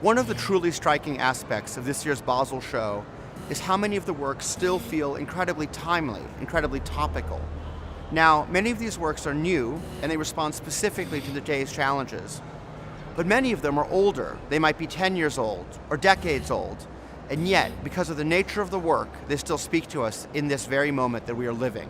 One of the truly striking aspects of this year's Basel show is how many of the works still feel incredibly timely, incredibly topical. Now, many of these works are new, and they respond specifically to the day's challenges. But many of them are older. They might be 10 years old or decades old. And yet, because of the nature of the work, they still speak to us in this very moment that we are living.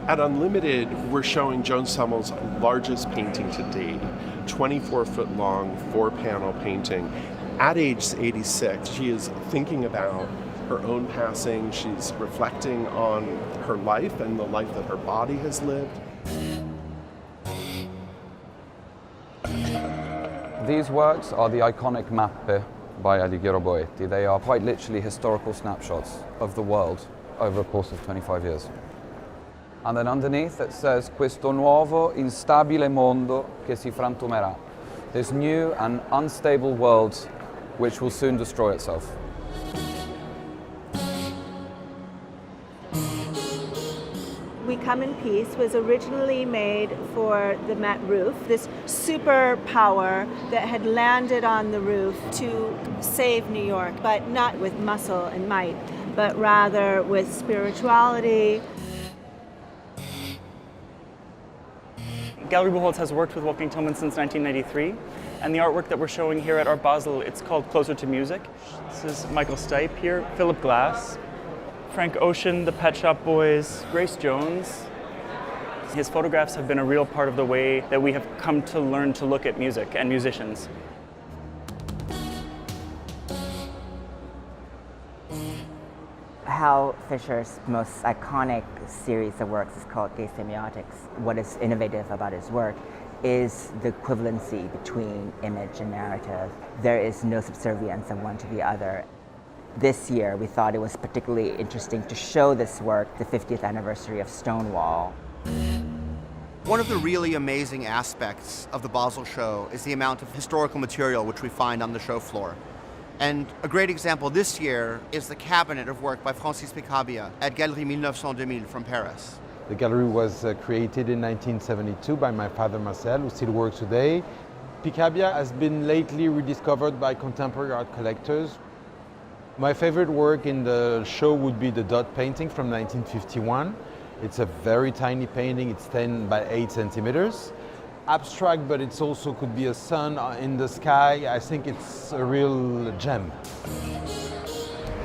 At Unlimited, we're showing Joan Sommel's largest painting to date, 24-foot long, 4-panel painting. At age 86, she is thinking about her own passing. She's reflecting on her life and the life that her body has lived. These works are the iconic Mappe by Alighiero Boetti. They are quite literally historical snapshots of the world over a course of 25 years. And then underneath it says, questo nuovo instabile mondo che si frantumerà. This new and unstable world which will soon destroy itself. We Come in Peace was originally made for the Met roof, this superpower that had landed on the roof to save New York, but not with muscle and might, but rather with spirituality. Gallery Behold has worked with Wolfgang Tillman since 1993, and the artwork that we're showing here at Art Basel, it's called Closer to Music. This is Michael Stipe here, Philip Glass, Frank Ocean, the Pet Shop Boys, Grace Jones. His photographs have been a real part of the way that we have come to learn to look at music and musicians. Hal Fisher's most iconic series of works is called Gay Semiotics. What is innovative about his work is the equivalency between image and narrative. There is no subservience of one to the other. This year, we thought it was particularly interesting to show this work, the 50th anniversary of Stonewall. One of the really amazing aspects of the Basel show is the amount of historical material which we find on the show floor. And a great example this year is the cabinet of work by Francis Picabia at Galerie 1900-2000 from Paris. The gallery was created in 1972 by my father Marcel, who still works today. Picabia has been lately rediscovered by contemporary art collectors. My favorite work in the show would be the dot painting from 1951. It's a very tiny painting, it's 10 by 8 centimeters. Abstract, but it's also could be a sun in the sky. I think it's a real gem.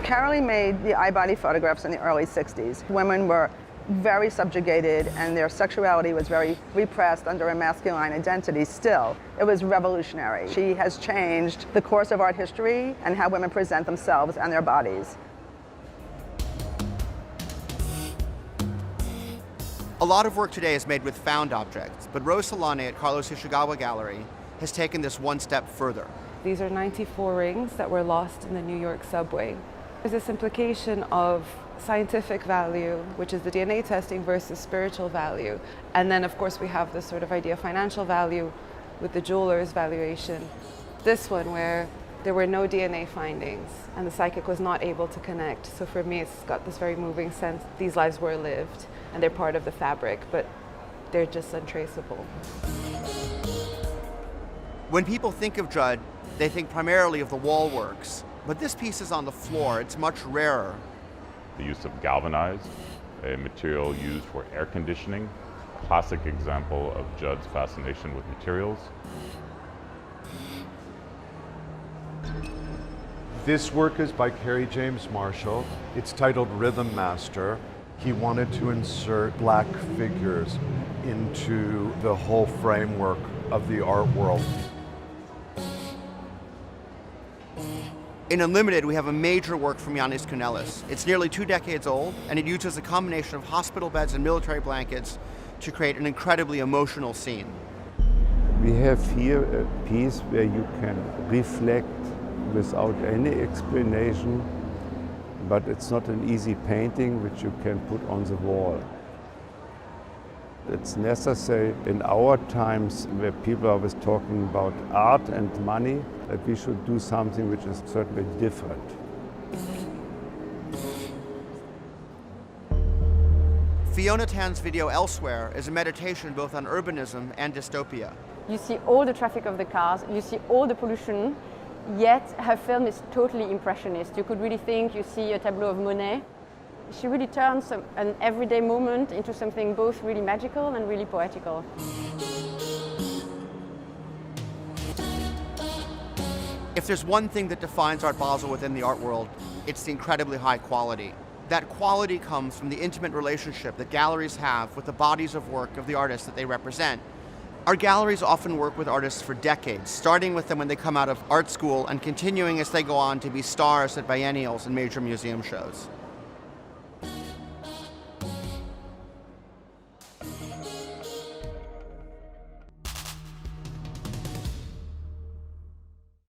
Carolee made the eye-body photographs in the early 60s. Women were very subjugated and their sexuality was very repressed under a masculine identity still. It was revolutionary. She has changed the course of art history and how women present themselves and their bodies. A lot of work today is made with found objects, but Rose Solane at Carlos Ishikawa Gallery has taken this one step further. These are 94 rings that were lost in the New York subway. There's this implication of scientific value, which is the DNA testing, versus spiritual value. And then, of course, we have this sort of idea of financial value with the jeweler's valuation. This one, where there were no DNA findings and the psychic was not able to connect. So for me, it's got this very moving sense. These lives were lived and they're part of the fabric, but they're just untraceable. When people think of Judd, they think primarily of the wall works, but this piece is on the floor. It's much rarer. The use of galvanized, a material used for air conditioning, classic example of Judd's fascination with materials. This work is by Kerry James Marshall. It's titled Rhythm Master. He wanted to insert black figures into the whole framework of the art world. In Unlimited, we have a major work from Yannis Kounelis. It's nearly 2 decades old, and it uses a combination of hospital beds and military blankets to create an incredibly emotional scene. We have here a piece where you can reflect without any explanation, but it's not an easy painting which you can put on the wall. It's necessary in our times where people are always talking about art and money, that we should do something which is certainly different. Fiona Tan's video Elsewhere is a meditation both on urbanism and dystopia. You see all the traffic of the cars, you see all the pollution, yet her film is totally impressionist. You could really think you see a tableau of Monet. She really turns an everyday moment into something both really magical and really poetical. If there's one thing that defines Art Basel within the art world, it's the incredibly high quality. That quality comes from the intimate relationship that galleries have with the bodies of work of the artists that they represent. Our galleries often work with artists for decades, starting with them when they come out of art school and continuing as they go on to be stars at biennials and major museum shows.